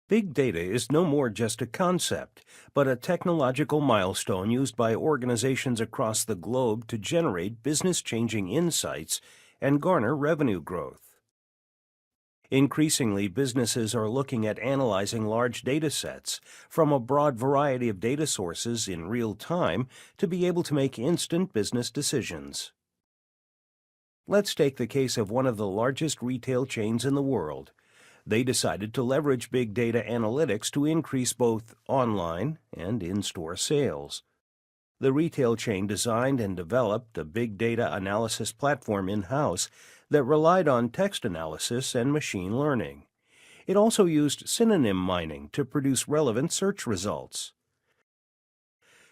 Big data is no more just a concept, but a technological milestone used by organizations across the globe to generate business-changing insights and garner revenue growth. Increasingly, businesses are looking at analyzing large data sets from a broad variety of data sources in real time to be able to make instant business decisions. Let's take the case of one of the largest retail chains in the world. They decided to leverage big data analytics to increase both online and in-store sales. The retail chain designed and developed a big data analysis platform in-house that relied on text analysis and machine learning. It also used synonym mining to produce relevant search results.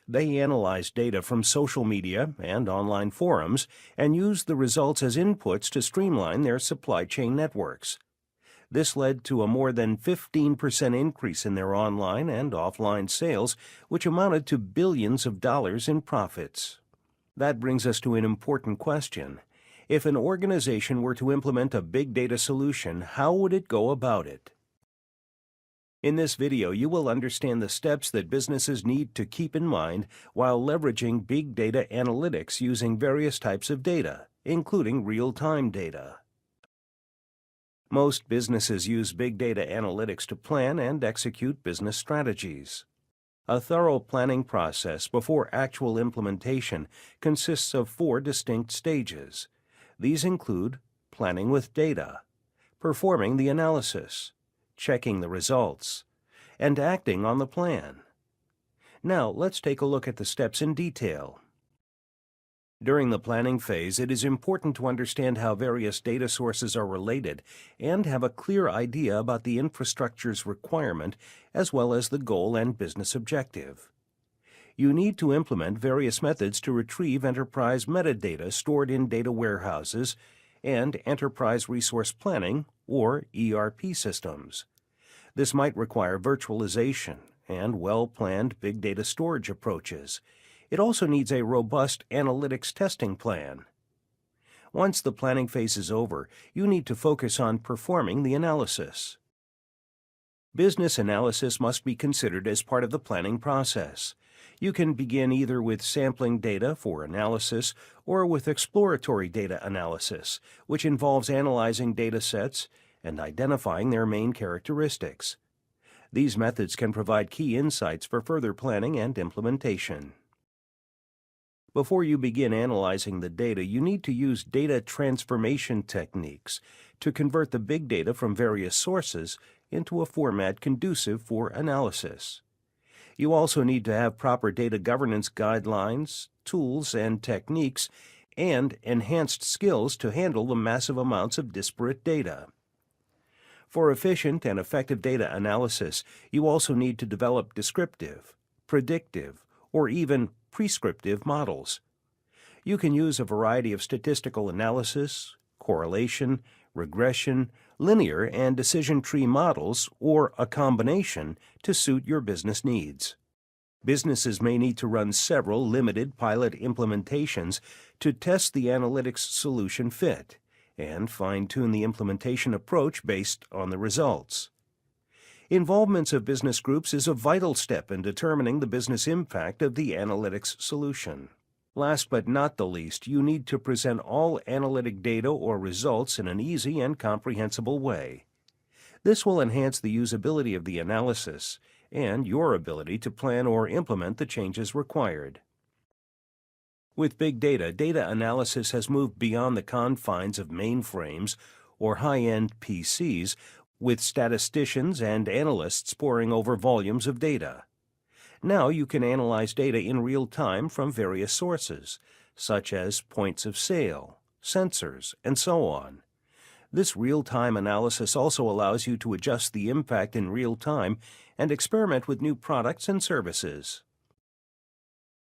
They analyzed data from social media and online forums and used the results as inputs to streamline their supply chain networks. This led to a more than 15% increase in their online and offline sales, which amounted to billions of dollars in profits. That brings us to an important question. If an organization were to implement a big data solution, how would it go about it? In this video, you will understand the steps that businesses need to keep in mind while leveraging big data analytics using various types of data, including real-time data. Most businesses use big data analytics to plan and execute business strategies. A thorough planning process before actual implementation consists of 4 distinct stages. These include planning with data, performing the analysis, checking the results, and acting on the plan. Now, let's take a look at the steps in detail. During the planning phase, it is important to understand how various data sources are related and have a clear idea about the infrastructure's requirement as well as the goal and business objective. You need to implement various methods to retrieve enterprise metadata stored in data warehouses and enterprise resource planning, or ERP systems. This might require virtualization and well-planned big data storage approaches. It also needs a robust analytics testing plan. Once the planning phase is over, you need to focus on performing the analysis. Business analysis must be considered as part of the planning process. You can begin either with sampling data for analysis or with exploratory data analysis, which involves analyzing data sets and identifying their main characteristics. These methods can provide key insights for further planning and implementation. Before you begin analyzing the data, you need to use data transformation techniques to convert the big data from various sources into a format conducive for analysis. You also need to have proper data governance guidelines, tools and techniques, and enhanced skills to handle the massive amounts of disparate data. For efficient and effective data analysis, you also need to develop descriptive, predictive, or even prescriptive models. You can use a variety of statistical analysis, correlation, regression, linear and decision tree models, or a combination to suit your business needs. Businesses may need to run several limited pilot implementations to test the analytics solution fit and fine-tune the implementation approach based on the results. Involvement of business groups is a vital step in determining the business impact of the analytics solution. Last but not the least, you need to present all analytic data or results in an easy and comprehensible way. This will enhance the usability of the analysis and your ability to plan or implement the changes required. With big data, data analysis has moved beyond the confines of mainframes or high-end PCs, with statisticians and analysts poring over volumes of data. Now you can analyze data in real time from various sources, such as points of sale, sensors, and so on. This real-time analysis also allows you to adjust the impact in real time and experiment with new products and services.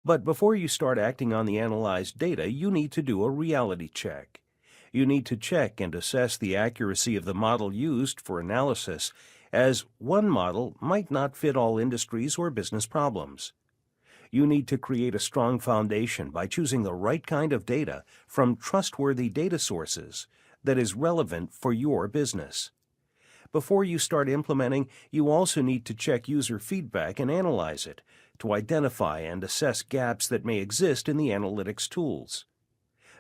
But before you start acting on the analyzed data, you need to do a reality check. You need to check and assess the accuracy of the model used for analysis, as one model might not fit all industries or business problems. You need to create a strong foundation by choosing the right kind of data from trustworthy data sources that is relevant for your business. Before you start implementing, you also need to check user feedback and analyze it to identify and assess gaps that may exist in the analytics tools.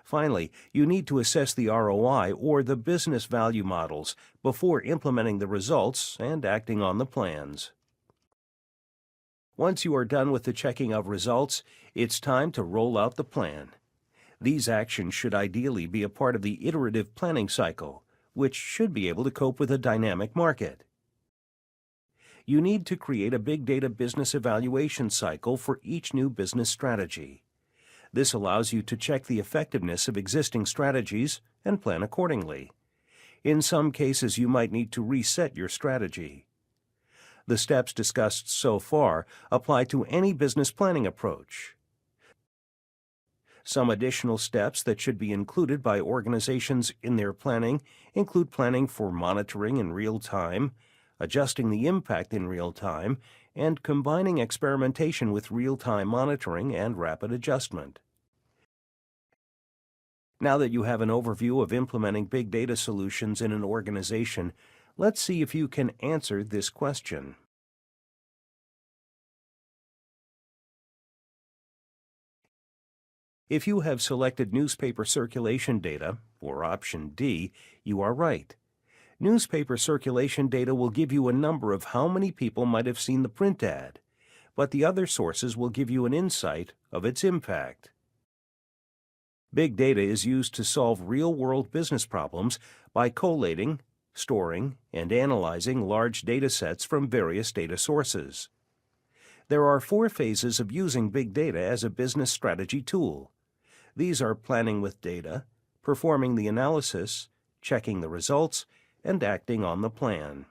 Finally, you need to assess the ROI or the business value models before implementing the results and acting on the plans. Once you are done with the checking of results, it's time to roll out the plan. These actions should ideally be a part of the iterative planning cycle, which should be able to cope with a dynamic market. You need to create a big data business evaluation cycle for each new business strategy. This allows you to check the effectiveness of existing strategies and plan accordingly. In some cases, you might need to reset your strategy. The steps discussed so far apply to any business planning approach. Some additional steps that should be included by organizations in their planning include planning for monitoring in real time, adjusting the impact in real time, and combining experimentation with real-time monitoring and rapid adjustment. Now that you have an overview of implementing big data solutions in an organization, let's see if you can answer this question. If you have selected newspaper circulation data, or option D, you are right. Newspaper circulation data will give you a number of how many people might have seen the print ad, but the other sources will give you an insight of its impact. Big data is used to solve real-world business problems by collating, storing, and analyzing large data sets from various data sources. There are 4 phases of using big data as a business strategy tool. These are planning with data, performing the analysis, checking the results, and acting on the plan.